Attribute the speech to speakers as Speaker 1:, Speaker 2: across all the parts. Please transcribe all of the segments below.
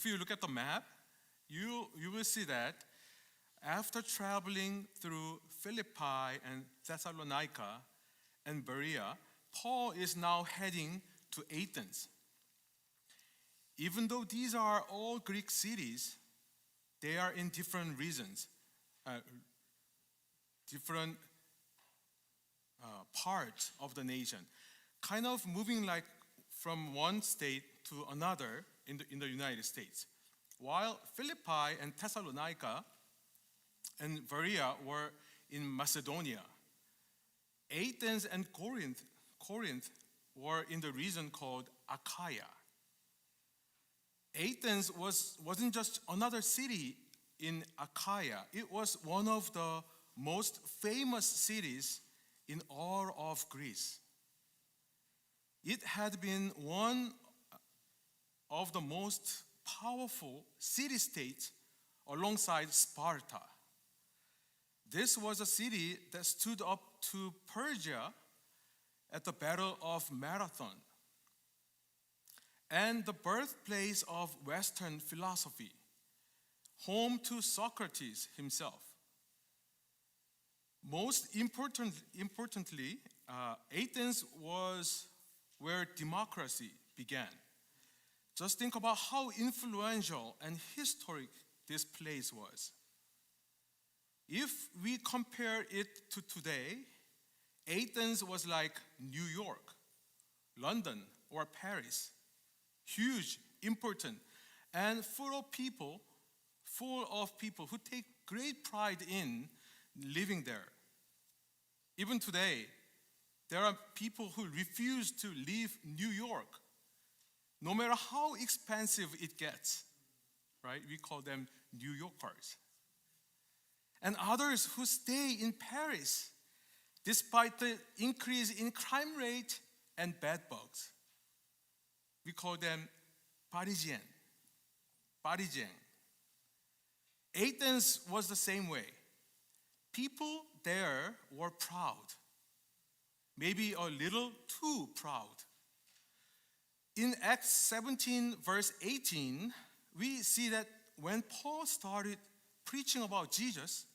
Speaker 1: If you look at the map, you will see that after traveling through Philippi and Thessalonica and Berea, Paul is now heading to Athens. Even though these are all Greek cities, they are in different regions, different parts of the nation, kind of moving like from one state to another in the United States. While Philippi and Thessalonica and Berea were in Macedonia, Athens and Corinth were in the region called Achaia. Athens wasn't just another city in Achaia. It was one of the most famous cities in all of Greece. It had been one of the most powerful city-states alongside Sparta. This was a city that stood up to Persia at the Battle of Marathon, and the birthplace of Western philosophy, home to Socrates himself. Most importantly, Athens was where democracy began. Just think about how influential and historic this place was. If we compare it to today, Athens was like New York, London, or Paris. Huge, important, and full of people who take great pride in living there. Even today, there are people who refuse to leave New York, no matter how expensive it gets, right? We call them New Yorkers. And others who stay in Paris, despite the increase in crime rate and bed bugs. We call them Parisien. Athens was the same way. People there were proud, maybe a little too proud. In Acts 17, verse 18, we see that when Paul started preaching about Jesus,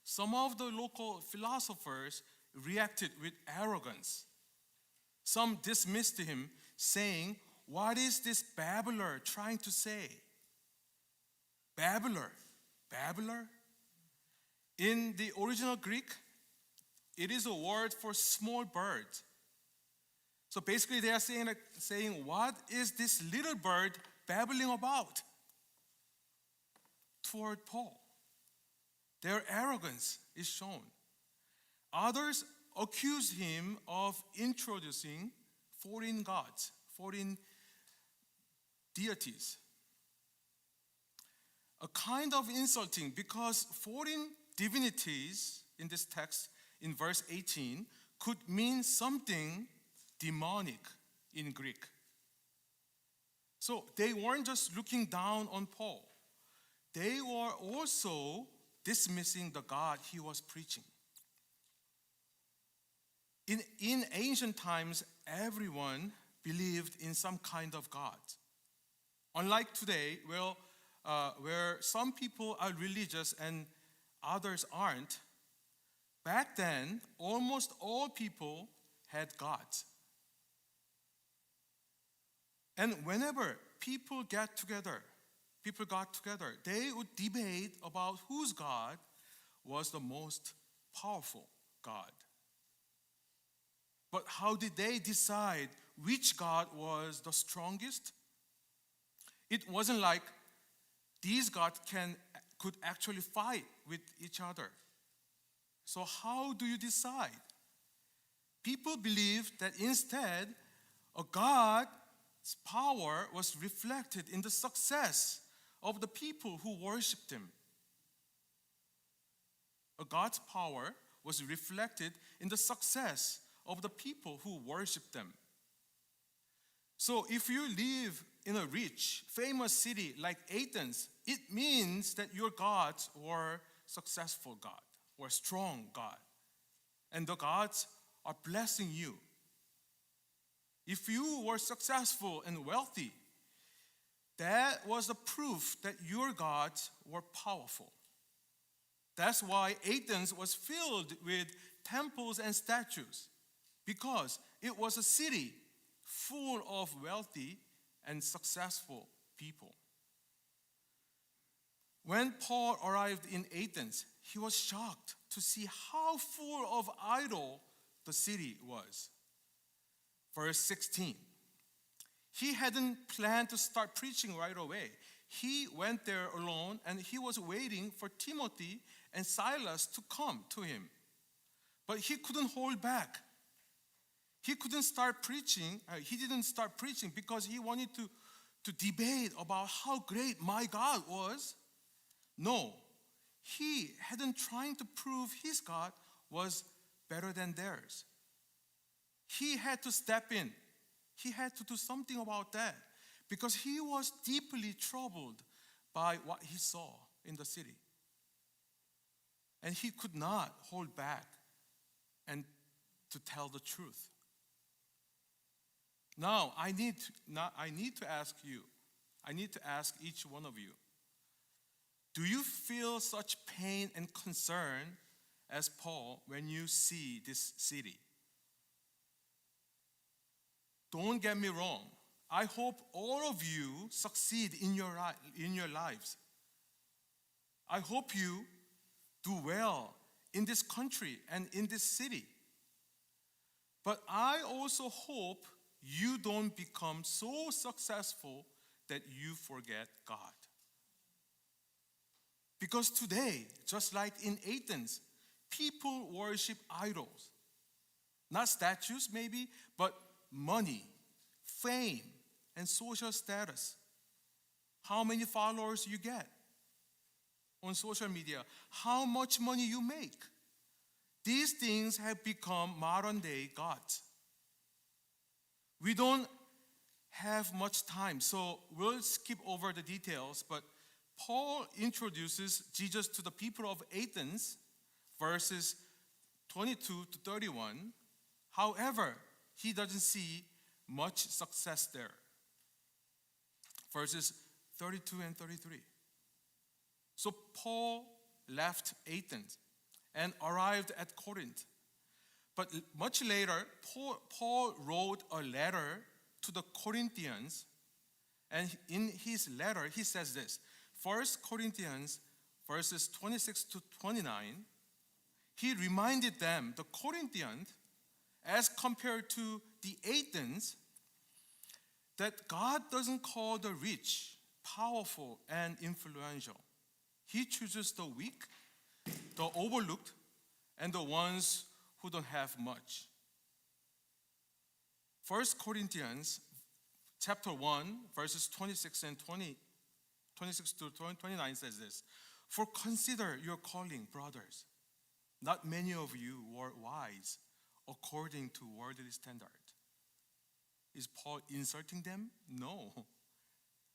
Speaker 1: some of the local philosophers reacted with arrogance. Some dismissed him, saying, "What is this babbler trying to say?" Babbler. In the original Greek, it is a word for small bird. So basically they are saying, what is this little bird babbling about? Toward Paul. Their arrogance is shown. Others accuse him of introducing foreign gods, foreign deities. A kind of insulting, because foreign divinities in this text in verse 18 could mean something demonic in Greek. So they weren't just looking down on Paul. They were also dismissing the God he was preaching. In ancient times, everyone believed in some kind of God. Unlike today, where some people are religious and others aren't, back then, almost all people had gods. And whenever people got together, they would debate about whose God was the most powerful God. But how did they decide which God was the strongest? It wasn't like these gods could actually fight with each other. So how do you decide? People believed that instead, a God's power was reflected in the success of the people who worshiped him. A God's power was reflected in the success of the people who worshiped them. So if you live in a rich, famous city like Athens, it means that your gods were successful God, or strong God. And the gods are blessing you. If you were successful and wealthy, That was the proof that your gods were powerful. That's why Athens was filled with temples and statues, because it was a city full of wealthy and successful people. When Paul arrived in Athens, he was shocked to see how full of idol the city was. Verse 16. He hadn't planned to start preaching right away. He went there alone, and he was waiting for Timothy and Silas to come to him. But he couldn't hold back. He couldn't start preaching. He didn't start preaching because he wanted to debate about how great my God was. No, he hadn't tried to prove his God was better than theirs. He had to step in. He had to do something about that because he was deeply troubled by what he saw in the city. And he could not hold back and to tell the truth. Now, I need to ask you, I need to ask each one of you, do you feel such pain and concern as Paul when you see this city? Don't get me wrong. I hope all of you succeed in your lives. I hope you do well in this country and in this city. But I also hope you don't become so successful that you forget God. Because today, just like in Athens, people worship idols. Not statues maybe, but money, fame, and social status. How many followers you get on social media, how much money you make. These things have become modern day gods. We don't have much time, so we'll skip over the details, but Paul introduces Jesus to the people of Athens, verses 22 to 31. However, he doesn't see much success there. Verses 32 and 33. So Paul left Athens and arrived at Corinth. But much later, Paul wrote a letter to the Corinthians, and in his letter, he says this. 1 Corinthians verses 26 to 29, he reminded them, the Corinthians, as compared to the Athens, that God doesn't call the rich, powerful, and influential. He chooses the weak, the overlooked, and the ones who don't have much. 1 Corinthians chapter 1, verses 26 to 29 says this. For consider your calling, brothers. Not many of you were wise according to worldly standard. Is Paul insulting them? No.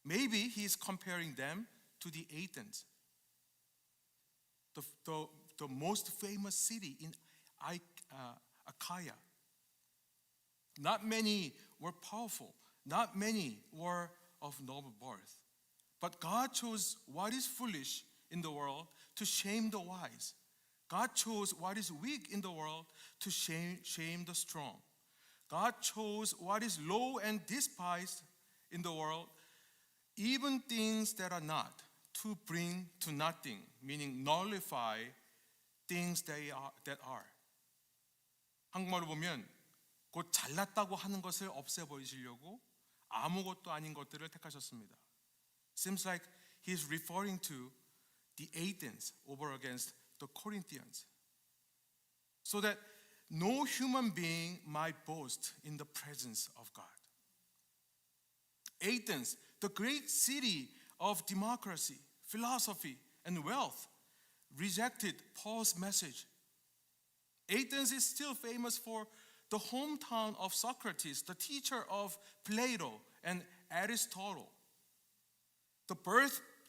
Speaker 1: Maybe he's comparing them to the Athens, the most famous city in Achaia. Not many were powerful. Not many were of noble birth. But God chose what is foolish in the world to shame the wise. God chose what is weak in the world to shame the strong. God chose what is low and despised in the world, even things that are not, to bring to nothing, meaning nullify things that are. 한국말로 보면 곧 잘났다고 하는 것을 없애버리시려고 아무것도 아닌 것들을 택하셨습니다. Seems like he's referring to the Athens over against the Corinthians, so that no human being might boast in the presence of God. Athens, the great city of democracy, philosophy, and wealth, rejected Paul's message. Athens is still famous for the hometown of Socrates, the teacher of Plato and Aristotle, the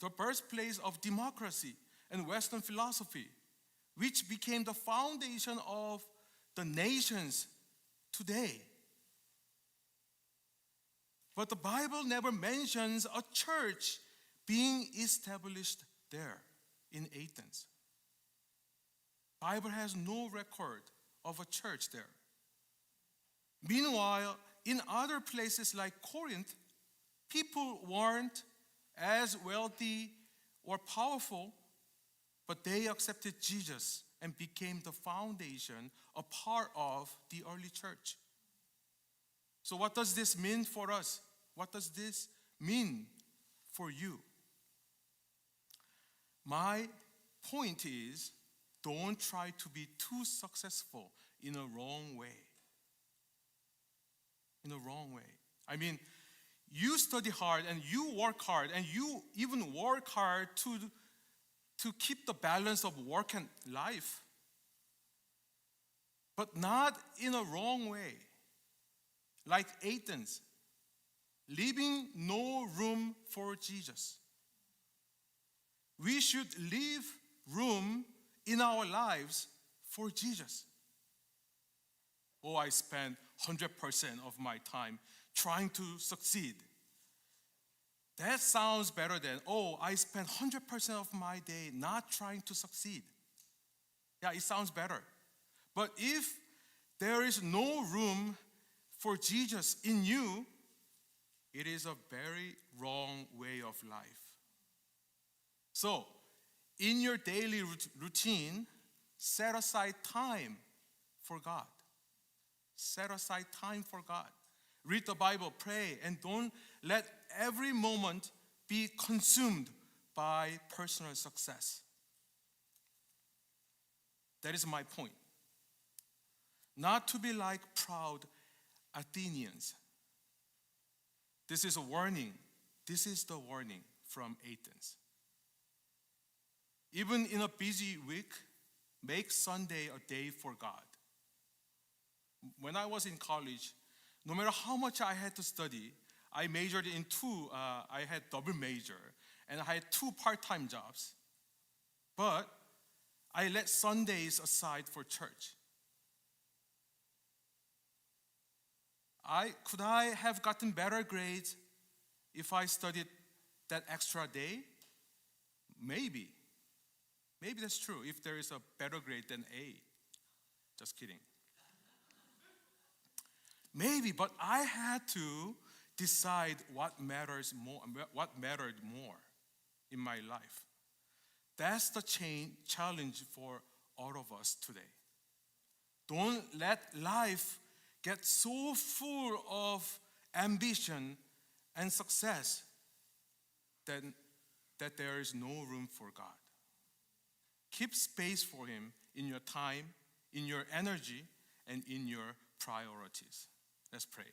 Speaker 1: birthplace of democracy and Western philosophy, which became the foundation of the nations today. But the Bible never mentions a church being established there in Athens. Bible has no record of a church there. Meanwhile, in other places like Corinth, people weren't as wealthy or powerful, but they accepted Jesus and became the foundation, a part of the early church. So what does this mean for us? What does this mean for you? My point is, don't try to be too successful in a wrong way. In a wrong way. I mean, you study hard and you work hard and you even work hard to keep the balance of work and life, but not in a wrong way. Like Athens, leaving no room for Jesus. We should leave room in our lives for Jesus. Oh, I spend 100% of my time trying to succeed. That sounds better than, oh, I spend 100% of my day not trying to succeed. Yeah, it sounds better. But if there is no room for Jesus in you, it is a very wrong way of life. So, in your daily routine, set aside time for God. Set aside time for God. Read the Bible, pray, and don't let every moment be consumed by personal success. That is my point. Not to be like proud Athenians. This is a warning. This is the warning from Athens. Even in a busy week, make Sunday a day for God. When I was in college, no matter how much I had to study, I majored in two. I had double major, and I had two part-time jobs. But I let Sundays aside for church. Could I have gotten better grades if I studied that extra day? Maybe. Maybe that's true, if there is a better grade than A. Just kidding. Maybe, but I had to decide what mattered more in my life. That's the challenge for all of us today. Don't let life get so full of ambition and success that there is no room for God. Keep space for Him in your time, in your energy, and in your priorities. Let's pray.